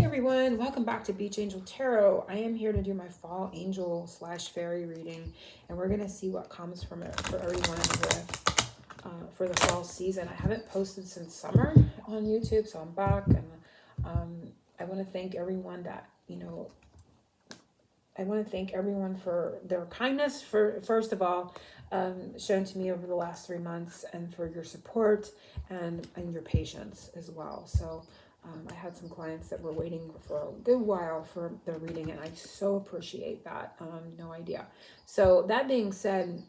everyone, welcome back to Beach Angel Tarot. I am here to do my fall angel / fairy reading, and we're going to see what comes from it for everyone for the fall season. I haven't posted since summer on YouTube, so I'm back, and I want to thank everyone I want to thank everyone for their kindness, first of all, shown to me over the last 3 months, and for your support and your patience as well. So I had some clients that were waiting for a good while for their reading, and I so appreciate that. No idea. So that being said,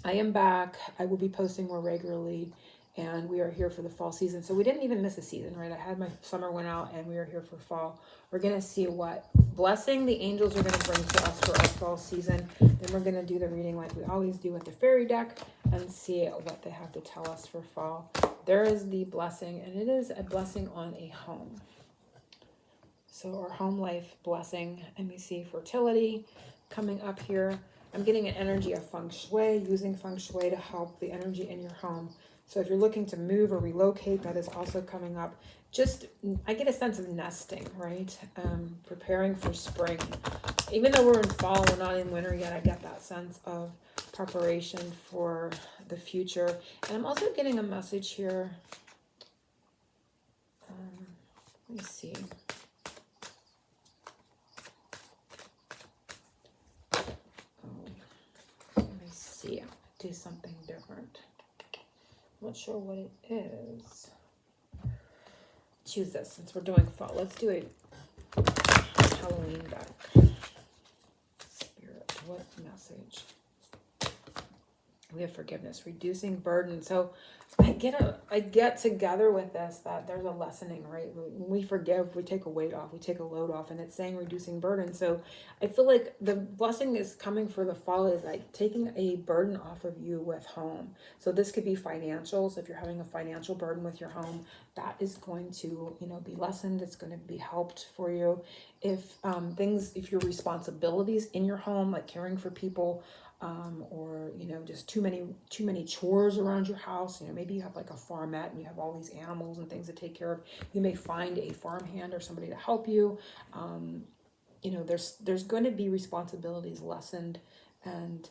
I am back. I will be posting more regularly, and we are here for the fall season. So we didn't even miss a season, right? I had my summer went out, and we are here for fall. We're going to see what blessing the angels are going to bring to us for our fall season. Then we're going to do the reading like we always do with the fairy deck and see what they have to tell us for fall. There is the blessing, and it is a blessing on a home. So our home life blessing, and we see fertility coming up here. I'm getting an energy of feng shui, using feng shui to help the energy in your home. So if you're looking to move or relocate, that is also coming up. I get a sense of nesting, right? Preparing for spring. Even though we're in fall, we're not in winter yet, I get that sense of preparation for the future. And I'm also getting a message here. Let me see. Do something different. I'm not sure what it is. Choose this since we're doing fall. Let's do a Halloween deck. Spirit, what message? We have forgiveness, reducing burden. So I get together with this, that there's a lessening, right? When we forgive, we take a weight off, we take a load off, and it's saying reducing burden. So I feel like the blessing is coming for the fall is like taking a burden off of you with home. So this could be financial. So if you're having a financial burden with your home, that is going to, be lessened. It's going to be helped for you. If your responsibilities in your home, like caring for people, or just too many chores around your house, maybe you have like a farmette and you have all these animals and things to take care of. You may find a farmhand or somebody to help you. There's going to be responsibilities lessened, and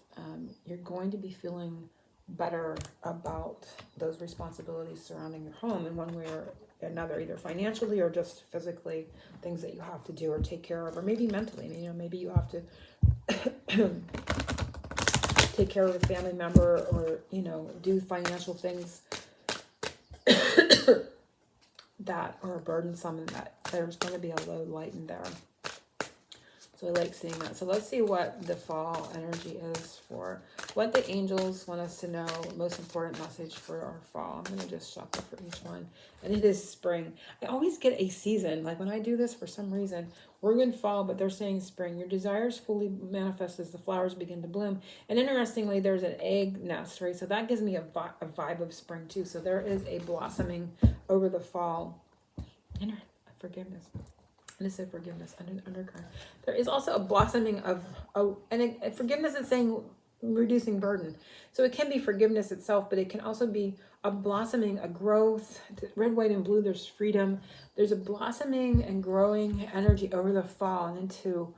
you're going to be feeling better about those responsibilities surrounding your home in one way or another, either financially or just physically, things that you have to do or take care of, or maybe mentally. Maybe you have to take care of a family member, or do financial things that are burdensome, and that there's going to be a load lightened there. So I like seeing that. So let's see what the fall energy is for what the angels want us to know. Most important message for our fall. I'm going to just shuffle for each one. And it is spring. I always get a season. Like when I do this, for some reason, we're in fall, but they're saying spring. Your desires fully manifest as the flowers begin to bloom. And interestingly, there's an egg nest, right? So that gives me a vibe of spring too. So there is a blossoming over the fall. Forgiveness. And it said forgiveness, undercurrent. There is also a blossoming of, forgiveness is saying reducing burden. So it can be forgiveness itself, but it can also be a blossoming, a growth. Red, white, and blue, there's freedom. There's a blossoming and growing energy over the fall and into,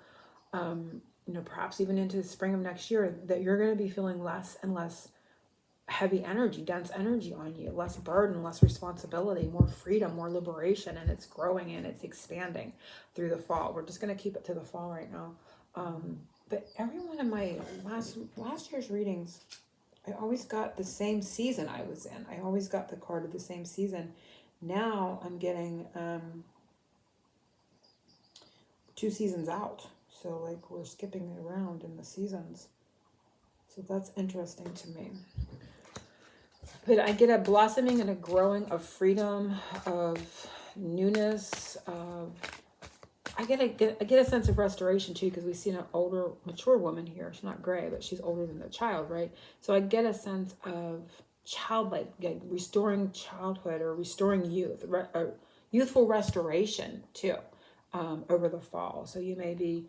perhaps even into the spring of next year, that you're going to be feeling less and less heavy energy, dense energy on you, less burden, less responsibility, more freedom, more liberation, and it's growing and it's expanding through the fall. We're just going to keep it to the fall right now. But every one of my last year's readings, I always got the same season I was in. I always got the card of the same season. Now I'm getting 2 seasons out. So like we're skipping around in the seasons. So that's interesting to me. But I get a blossoming and a growing of freedom, of newness, I get a sense of restoration too, because we see an older, mature woman here. She's not gray, but she's older than the child, right? So I get a sense of childlike, restoring childhood or restoring youth, youthful restoration too, over the fall. So you may be,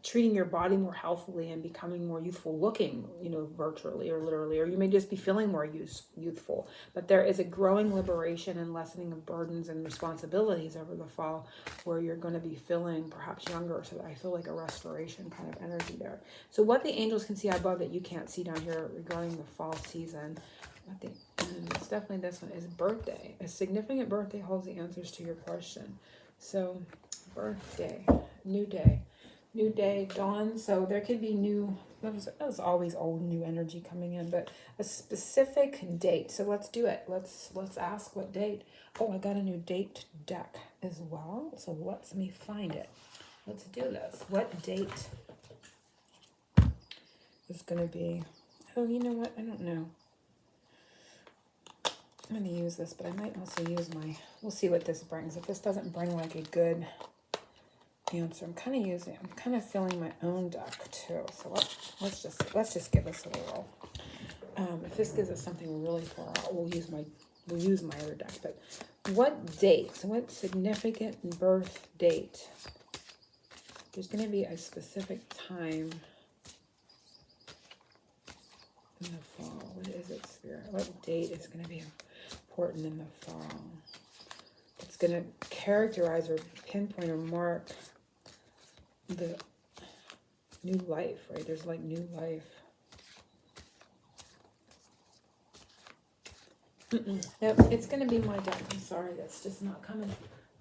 treating your body more healthfully and becoming more youthful looking, you know, virtually or literally, or you may just be feeling more youthful. But there is a growing liberation and lessening of burdens and responsibilities over the fall, where you're going to be feeling perhaps younger. So I feel like a restoration kind of energy there. So what the angels can see above that you can't see down here regarding the fall season, I think, and it's definitely this one, is birthday. A significant birthday holds the answers to your question. So birthday, new day. New day, dawn. So there could be new, that was always old new energy coming in, but a specific date. So let's do it. Let's ask what date. Oh, I got a new date deck as well. So let me find it. Let's do this. What date is going to be? Oh, you know what? I don't know. I'm going to use this, but I might also use we'll see what this brings. If this doesn't bring like a good answer, I'm kind of feeling my own deck too. So let's just give this a little roll. If this gives us something really far out, we'll use my other deck. But what date? So what significant birth date? There's going to be a specific time in the fall. What is it, Spirit? What date is going to be important in the fall? It's going to characterize or pinpoint or mark the new life, right? There's like new life. Yep, it's going to be my deck. I'm sorry, that's just not coming.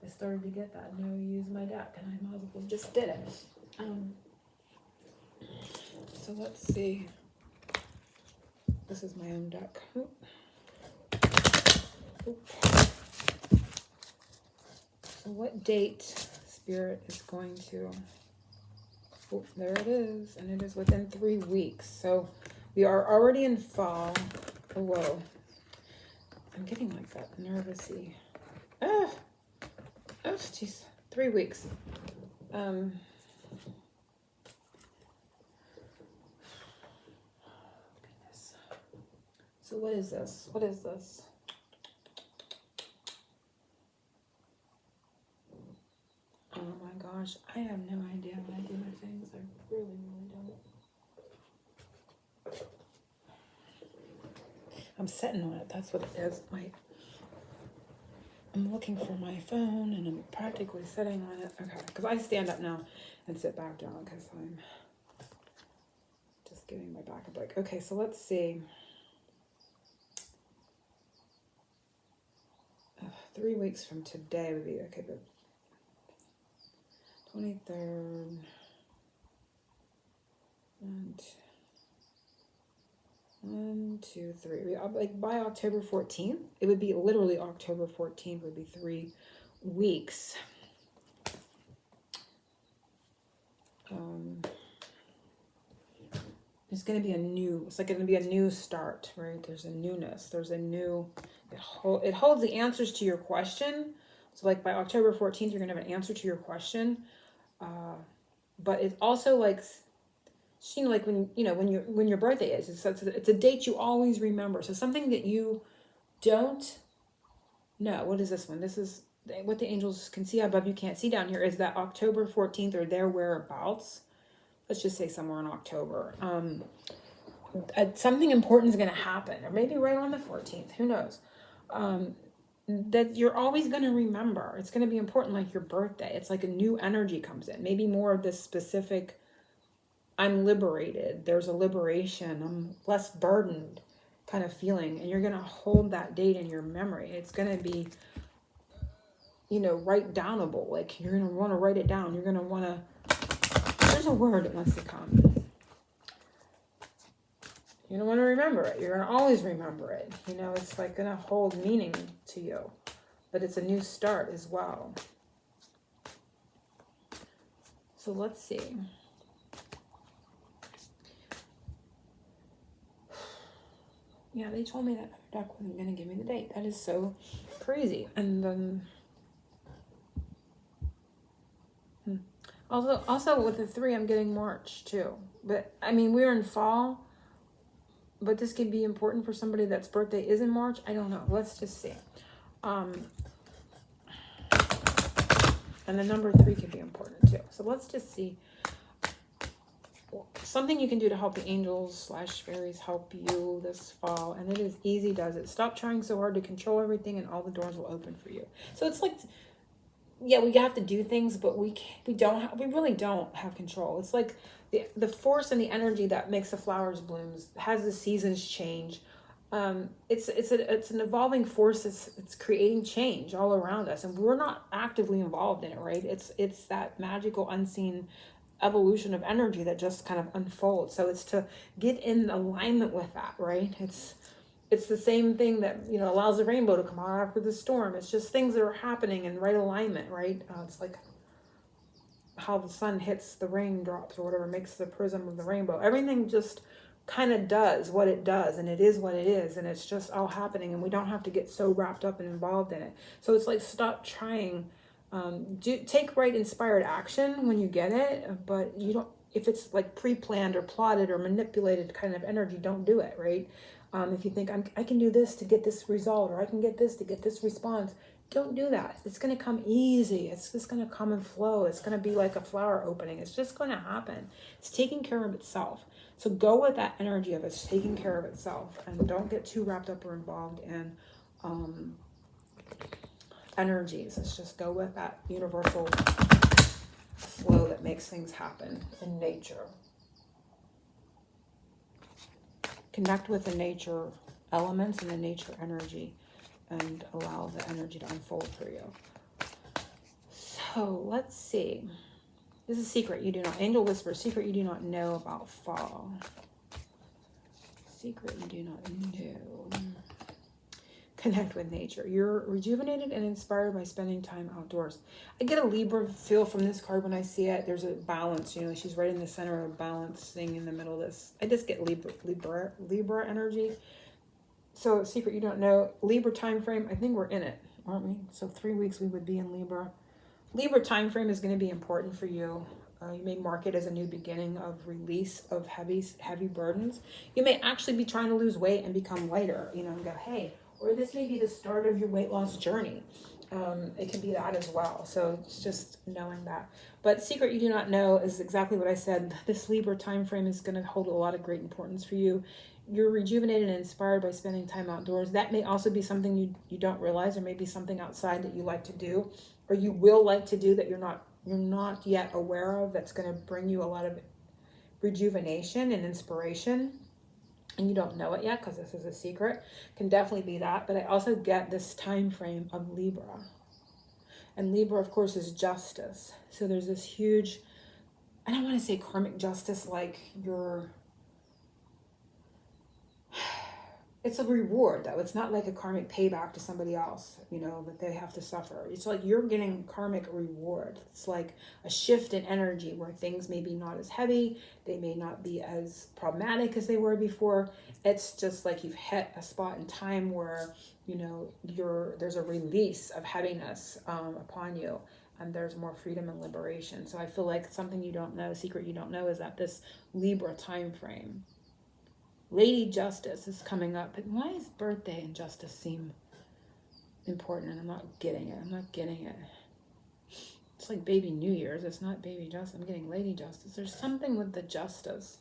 I started to get that. No, use my deck, and I might as well just did it. So let's see. This is my own deck. Oop. So what date Spirit is going to... Oh, there it is, and it is within 3 weeks. So we are already in fall. Oh, whoa. I'm getting like that nervousy. Oh, jeez. 3 weeks. Goodness. So what is this? What is this? Oh my gosh, I have no idea when I do my things. I really, really don't. I'm sitting on it. That's what it is. I'm looking for my phone and I'm practically sitting on it. Okay, because I stand up now and sit back down because I'm just giving my back a break. Okay, so let's see. 3 weeks from today would be okay, but 23rd and 1, 2, 3. Like by October 14th, it would be literally October 14th would be 3 weeks. It's going to be it's like going to be a new start, right? There's a newness. There's a new, it holds the answers to your question. So like by October 14th, you're going to have an answer to your question. But it's also like, you know, like when your birthday is, it's a date you always remember. So something that you don't know. What is this one? This is what the angels can see above you can't see down here, is that October 14th or their whereabouts. Let's just say somewhere in October. Something important is going to happen, or maybe right on the 14th. Who knows? That you're always going to remember. It's going to be important, like your birthday. It's like a new energy comes in. Maybe more of this specific, I'm liberated. There's a liberation. I'm less burdened kind of feeling. And you're going to hold that date in your memory. It's going to be, write downable. Like you're going to want to write it down. You're going to want to, there's a word that wants to come. You're going to want to remember it. You're going to always remember it. It's like going to hold meaning to you. But it's a new start as well. So let's see. Yeah, they told me that duck wasn't going to give me the date. That is so crazy. And then... Also with the 3, I'm getting March too. But I mean, we're in fall, but this could be important for somebody that's birthday is in March. I don't know. Let's just see. And the number 3 could be important too. So let's just see something you can do to help the angels / fairies help you this fall, and it is easy does it. Stop trying so hard to control everything, and all the doors will open for you. So it's like, yeah, we have to do things, but we really don't have control. It's like the force and the energy that makes the flowers blooms, has the seasons change. It's an evolving force. It's creating change all around us, and we're not actively involved in it, right? It's that magical unseen evolution of energy that just kind of unfolds. So it's to get in alignment with that, right? It's the same thing that, you know, allows the rainbow to come out after the storm. It's just things that are happening in right alignment, right? It's like how the sun hits the raindrops or whatever, makes the prism of the rainbow. Everything just kind of does what it does, and it is what it is, and it's just all happening, and we don't have to get so wrapped up and involved in it. So it's like, stop trying. Take right inspired action when you get it, but you don't, if it's like pre-planned or plotted or manipulated kind of energy, don't do it, right? If you think I can do this to get this result, or I can get this to get this response, don't do that. It's going to come easy. It's just going to come and flow. It's going to be like a flower opening. It's just going to happen. It's taking care of itself. So go with that energy of it's taking care of itself, and don't get too wrapped up or involved in energies. Let's just go with that universal flow that makes things happen in nature. Connect with the nature elements and the nature energy, and allow the energy to unfold for you. So let's see. This is a secret you do not, Angel Whisper, secret you do not know about fall. Secret you do not know. Connect with nature. You're rejuvenated and inspired by spending time outdoors. I get a Libra feel from this card when I see it. There's a balance, you know, she's right in the center of a balance thing in the middle of this. I just get Libra energy. So secret you don't know, Libra time frame, I think we're in it, aren't we? So 3 weeks we would be in Libra. Libra time frame is going to be important for you. You may mark it as a new beginning of release of heavy burdens. You may actually be trying to lose weight and become lighter, you know, and go, hey, or this may be the start of your weight loss journey. It can be that as well. So it's just knowing that. But secret you do not know is exactly what I said. This Libra time frame is going to hold a lot of great importance for you. You're rejuvenated and inspired by spending time outdoors. That may also be something you don't realize, or maybe something outside that you like to do, or you will like to do that you're not yet aware of, that's going to bring you a lot of rejuvenation and inspiration, and you don't know it yet because this is a secret. Can definitely be that. But I also get this time frame of Libra, and Libra of course is justice. So there's this huge, I don't want to say karmic justice, like it's a reward though. It's not like a karmic payback to somebody else, you know, that they have to suffer. It's like you're getting karmic reward. It's like a shift in energy where things may be not as heavy. They may not be as problematic as they were before. It's just like you've hit a spot in time where, you know, there's a release of heaviness upon you, and there's more freedom and liberation. So I feel like something you don't know, secret you don't know, is that this Libra time frame. Lady Justice is coming up. But why is birthday and justice seem important? And I'm not getting it. It's like baby New Year's. It's not baby justice. I'm getting Lady Justice. There's something with the justice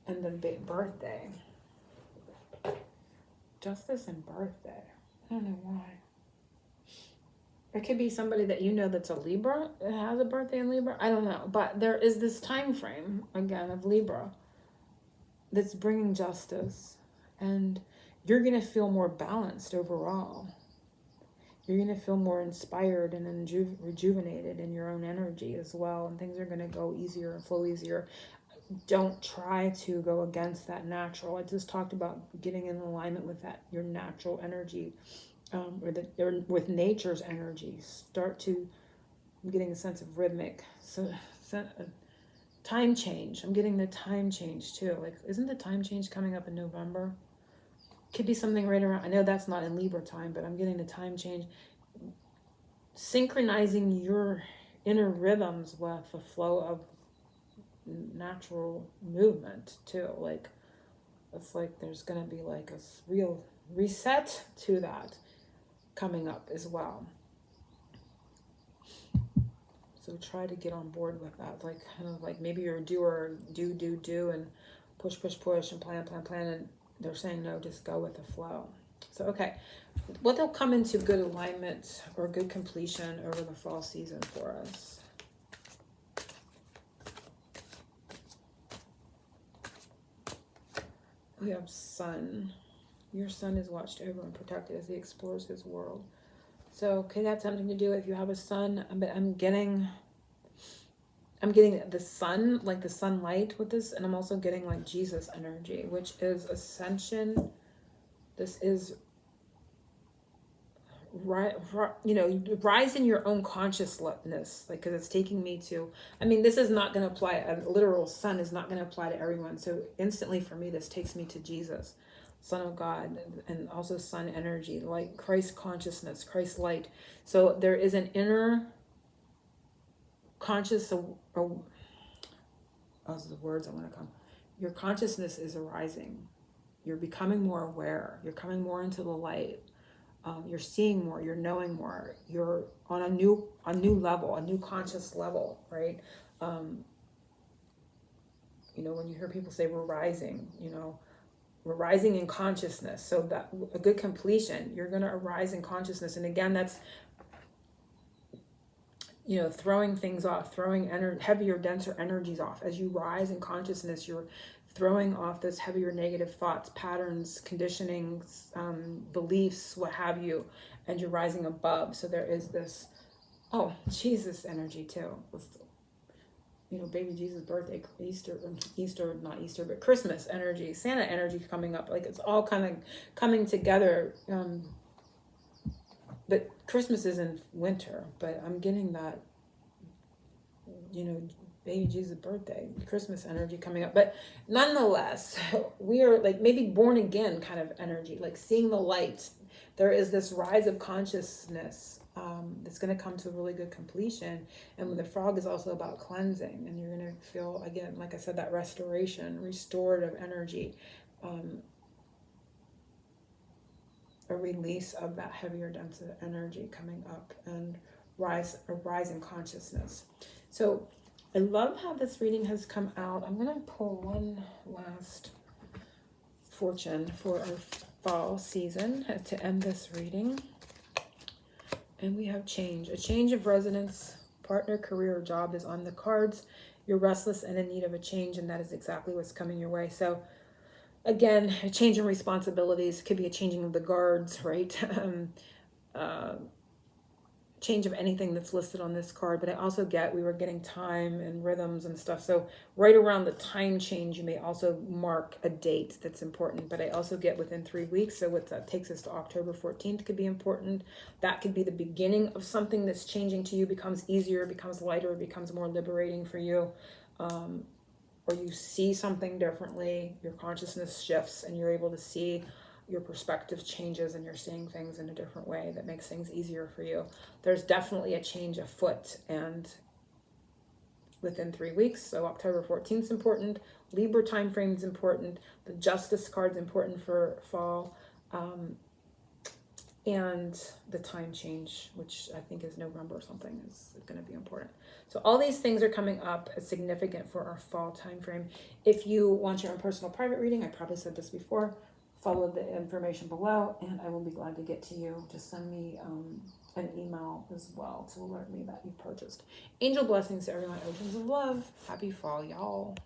and the big birthday. Justice and birthday. I don't know why. It could be somebody that you know that's a Libra, that has a birthday in Libra. I don't know. But there is this time frame, again, of Libra that's bringing justice, and you're going to feel more balanced overall. You're going to feel more inspired and rejuvenated in your own energy as well, and things are going to go easier and flow easier. Don't try to go against that natural. I just talked about getting in alignment with that, your natural energy, or with nature's energy. I'm getting a sense of rhythmic, time change. I'm getting the time change too. Like, isn't the time change coming up in November? Could be something right around, I know that's not in Libra time, but I'm getting the time change. Synchronizing your inner rhythms with the flow of natural movement too. Like, it's like there's going to be like a real reset to that coming up as well. So try to get on board with that. Like, kind of like maybe you're a doer, do, and push, and plan, and they're saying, no, just go with the flow. So, okay, what they'll come into good alignment or good completion over the fall season for us. We have Sun. Your Sun is watched over and protected as he explores his world. So could have something to do if you have a Sun. I'm getting the sun, like the sunlight with this, and I'm also getting like Jesus energy, which is ascension. This is right, you know, rise in your own consciousness, like, because it's taking me to, I mean, this is not going to apply, a literal sun is not going to apply to everyone. So instantly for me, this takes me to Jesus, Son of God, and also sun energy, like Christ consciousness, Christ light. So there is an inner conscious, those are the words I want to come. Your consciousness is arising. You're becoming more aware. You're coming more into the light. You're seeing more. You're knowing more. You're on a new level, a new conscious level, right? You know, when you hear people say we're rising, you know, we're rising in consciousness. So that a good completion, you're going to arise in consciousness. And again, that's, you know, throwing things off, throwing heavier, denser energies off. As you rise in consciousness, you're throwing off those heavier negative thoughts, patterns, conditionings, beliefs, what have you, and you're rising above. So there is this, oh, Jesus energy too. You know, baby Jesus' birthday, Easter, not Easter, but Christmas energy, Santa energy coming up. Like, it's all kind of coming together. But Christmas is in winter, but I'm getting that, you know, baby Jesus' birthday, Christmas energy coming up. But nonetheless, we are like maybe born again kind of energy, like seeing the light. There is this rise of consciousness that's going to come to a really good completion. And the frog is also about cleansing. And you're going to feel, again, like I said, that restoration, restorative energy. A release of that heavier, denser energy coming up, and a rise in consciousness. So I love how this reading has come out. I'm going to pull one last fortune for our fall season to end this reading. And we have change. A change of residence, partner, career, or job is on the cards. You're restless and in need of a change, and that is exactly what's coming your way. So again, a change in responsibilities. Could be a changing of the guards, right? Change of anything that's listed on this card. But I also get, we were getting time and rhythms and stuff. So right around the time change, you may also mark a date that's important. But I also get within 3 weeks. So what that takes us to October 14th could be important. That could be the beginning of something that's changing to you, becomes easier, becomes lighter, becomes more liberating for you. Or you see something differently, your consciousness shifts, and you're able to see your perspective changes, and you're seeing things in a different way that makes things easier for you. There's definitely a change afoot, and within 3 weeks, so October 14th is important. Libra time frame is important. The Justice card is important for fall. And the time change, which I think is November or something, is going to be important. So all these things are coming up as significant for our fall time frame. If you want your own personal private reading, I probably said this before, follow the information below, and I will be glad to get to you. Just send me an email as well to alert me that you've purchased. Angel blessings to everyone. Oceans of love. Happy fall, y'all.